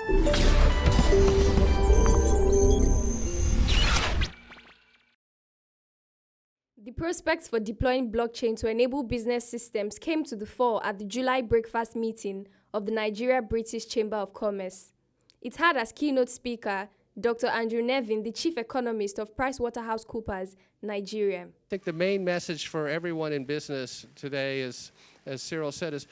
The prospects for deploying blockchain to enable business systems came to the fore at the July breakfast meeting of the Nigeria-British Chamber of Commerce. It had as keynote speaker Dr. Andrew Nevin, the chief economist of PricewaterhouseCoopers, Nigeria. I think the main message for everyone in business today is, as Cyril said, is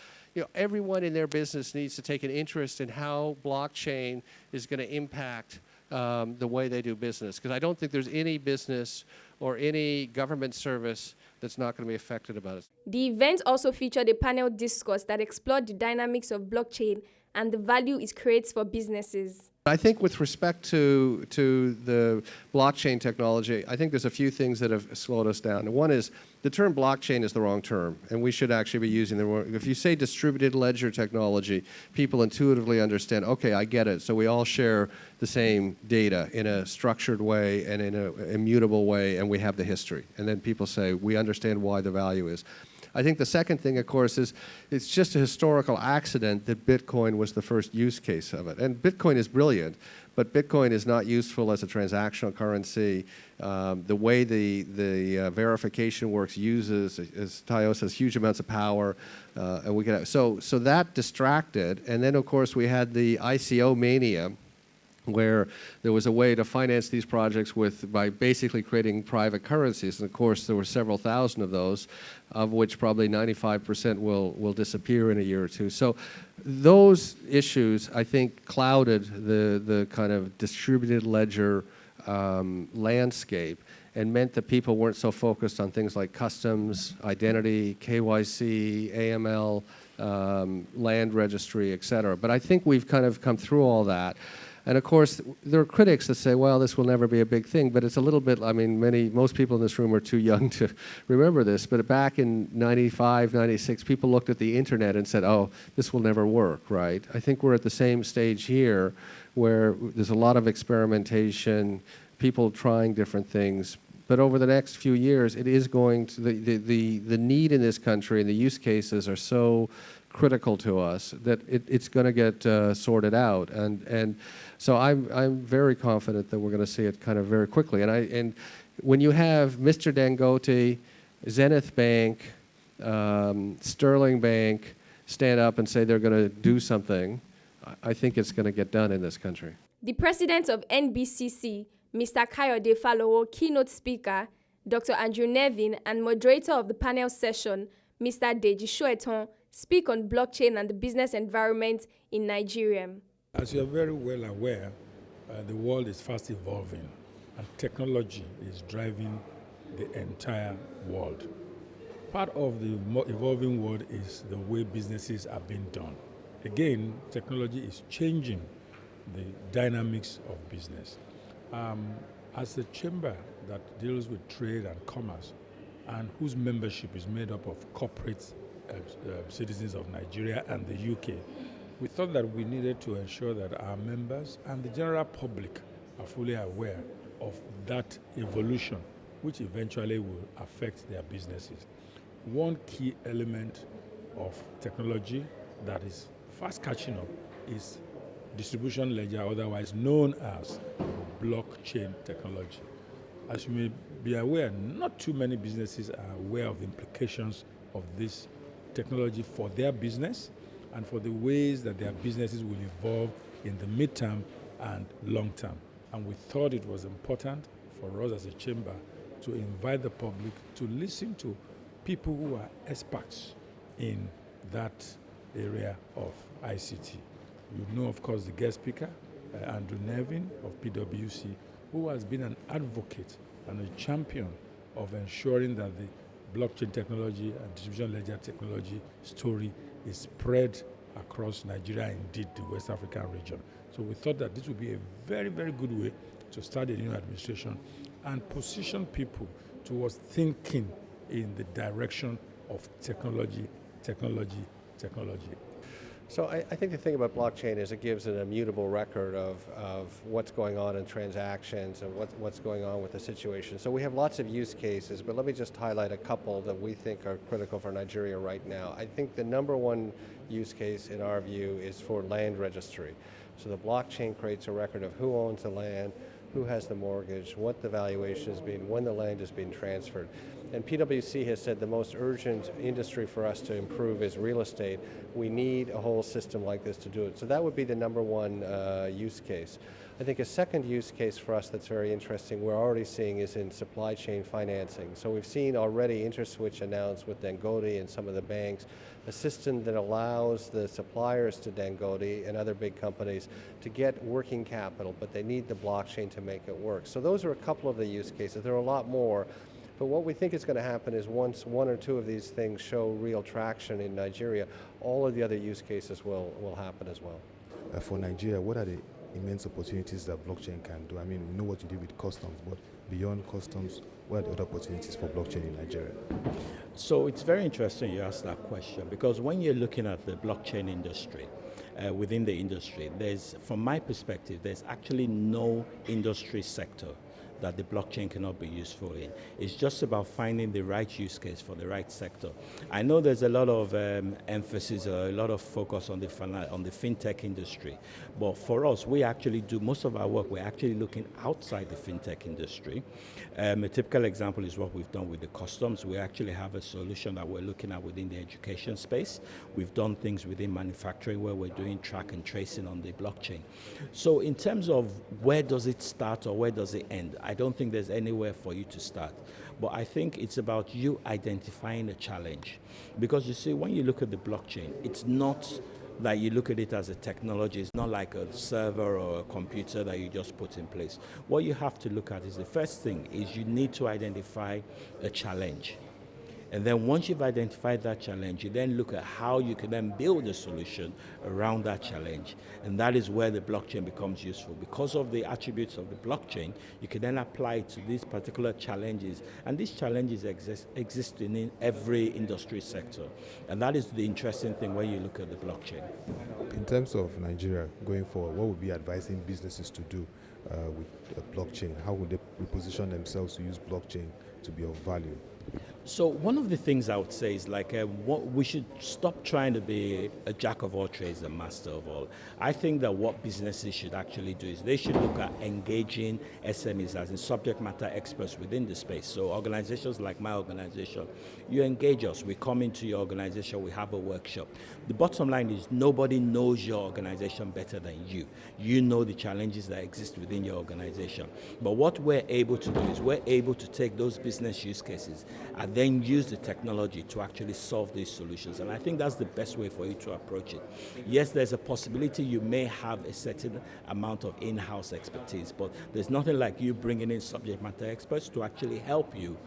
everyone in their business needs to take an interest in how blockchain is going to impact the way they do business. Because I don't think there's any business or any government service that's not going to be affected about it. The event also featured a panel discourse that explored the dynamics of blockchain and the value it creates for businesses. I think with respect to the blockchain technology, I think there's a few things that have slowed us down. One is the term blockchain is the wrong term, and we should actually be using the wrong. If you say distributed ledger technology, people intuitively understand, okay, I get it. So we all share the same data in a structured way and in an immutable way, and we have the history. And then people say, we understand why the value is. I think the second thing, of course, is it's just a historical accident that Bitcoin was the first use case of it. And Bitcoin is brilliant, but Bitcoin is not useful as a transactional currency. The way the verification works uses, as Tayo says, huge amounts of power, and we get so that distracted. And then, of course, we had the ICO mania, where there was a way to finance these projects by basically creating private currencies. And of course, there were several thousand of those, of which probably 95% will disappear in a year or two. So those issues, I think, clouded the kind of distributed ledger landscape and meant that people weren't so focused on things like customs, identity, KYC, AML, land registry, et cetera. But I think we've kind of come through all that. And of course, there are critics that say, well, this will never be a big thing, but it's a little bit, I mean, most people in this room are too young to remember this, but back in 95, 96, people looked at the internet and said, oh, this will never work, right? I think we're at the same stage here where there's a lot of experimentation, people trying different things, but over the next few years, it is going to, the need in this country and the use cases are so critical to us that it's going to get sorted out, and so I'm very confident that we're going to see it kind of very quickly. And when you have Mr. Dangote, Zenith Bank, Sterling Bank stand up and say they're going to do something, I think it's going to get done in this country. The president of NBCC, Mr. Kayode Falowo, keynote speaker, Dr. Andrew Nevin, and moderator of the panel session, Mr. Deji Shoeton, speak on blockchain and the business environment in Nigeria. As you are very well aware, the world is fast evolving, and technology is driving the entire world. Part of the evolving world is the way businesses are being done. Again, technology is changing the dynamics of business. As a chamber that deals with trade and commerce, and whose membership is made up of corporate citizens of Nigeria and the UK, we thought that we needed to ensure that our members and the general public are fully aware of that evolution, which eventually will affect their businesses. One key element of technology that is fast catching up is distribution ledger, otherwise known as blockchain technology. As you may be aware, not too many businesses are aware of the implications of this technology for their business and for the ways that their businesses will evolve in the midterm and long term. And we thought it was important for us as a chamber to invite the public to listen to people who are experts in that area of ICT. You know, of course, the guest speaker, Andrew Nevin of PwC, who has been an advocate and a champion of ensuring that the blockchain technology and distribution ledger technology story is spread across Nigeria, indeed the West African region. So we thought that this would be a very, very good way to start a new administration and position people towards thinking in the direction of technology. So I think the thing about blockchain is it gives an immutable record of what's going on in transactions and what's going on with the situation. So we have lots of use cases, but let me just highlight a couple that we think are critical for Nigeria right now. I think the number one use case in our view is for land registry. So the blockchain creates a record of who owns the land, who has the mortgage, what the valuation has been, when the land is being transferred. And PwC has said the most urgent industry for us to improve is real estate. We need a whole system like this to do it. So that would be the number one use case. I think a second use case for us that's very interesting, we're already seeing, is in supply chain financing. So we've seen already InterSwitch announced with Dangote and some of the banks, a system that allows the suppliers to Dangote and other big companies to get working capital, but they need the blockchain to make it work. So those are a couple of the use cases. There are a lot more. But what we think is going to happen is once one or two of these things show real traction in Nigeria, all of the other use cases will happen as well. For Nigeria, what are the immense opportunities that blockchain can do? I mean, we know what you do with customs, but beyond customs, what are the other opportunities for blockchain in Nigeria? So it's very interesting you asked that question, because when you're looking at the blockchain industry, within the industry, from my perspective, there's actually no industry sector that the blockchain cannot be useful in. It's just about finding the right use case for the right sector. I know there's a lot of emphasis, a lot of focus on the fintech industry, but for us, we actually do most of our work, we're actually looking outside the fintech industry. A typical example is what we've done with the customs. We actually have a solution that we're looking at within the education space. We've done things within manufacturing where we're doing track and tracing on the blockchain. So in terms of where does it start or where does it end, I don't think there's anywhere for you to start. But I think it's about you identifying a challenge. Because you see, when you look at the blockchain, it's not like you look at it as a technology. It's not like a server or a computer that you just put in place. What you have to look at is the first thing is you need to identify a challenge. And then once you've identified that challenge, you then look at how you can then build a solution around that challenge. And that is where the blockchain becomes useful. Because of the attributes of the blockchain, you can then apply it to these particular challenges. And these challenges exist in every industry sector. And that is the interesting thing when you look at the blockchain. In terms of Nigeria going forward, what would be advising businesses to do with blockchain? How would they reposition themselves to use blockchain to be of value? So one of the things I would say is we should stop trying to be a jack of all trades, a master of all. I think that what businesses should actually do is they should look at engaging SMEs as in subject matter experts within the space. So organizations like my organization, you engage us, we come into your organization, we have a workshop. The bottom line is nobody knows your organization better than you. You know the challenges that exist within your organization. But what we're able to do is we're able to take those business use cases and then use the technology to actually solve these solutions. And I think that's the best way for you to approach it. Yes, there's a possibility you may have a certain amount of in-house expertise, but there's nothing like you bringing in subject matter experts to actually help you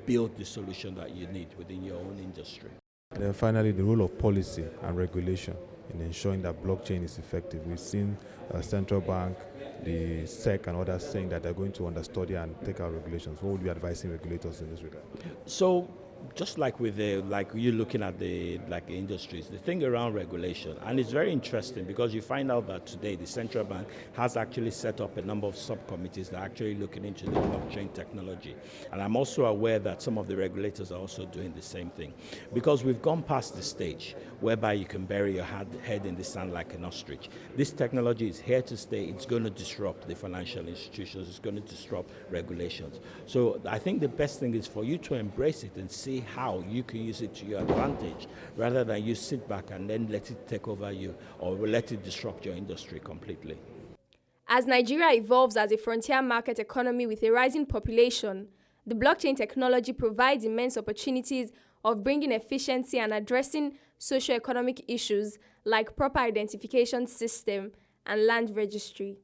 build the solution that you need within your own industry. And then finally, the role of policy and regulation in ensuring that blockchain is effective. We've seen central bank, the SEC and others saying that they're going to understudy and take out regulations. What would you be advising regulators in this regard? So just like with you looking at the industries, the thing around regulation, and it's very interesting because you find out that today the central bank has actually set up a number of subcommittees that are actually looking into the blockchain technology. And I'm also aware that some of the regulators are also doing the same thing, because we've gone past the stage whereby you can bury your head in the sand like an ostrich. This technology is here to stay. It's going to disrupt the financial institutions. It's going to disrupt regulations. So I think the best thing is for you to embrace it and see how you can use it to your advantage, rather than you sit back and then let it take over you or let it disrupt your industry completely. As Nigeria evolves as a frontier market economy with a rising population, the blockchain technology provides immense opportunities of bringing efficiency and addressing socio-economic issues like proper identification system and land registry.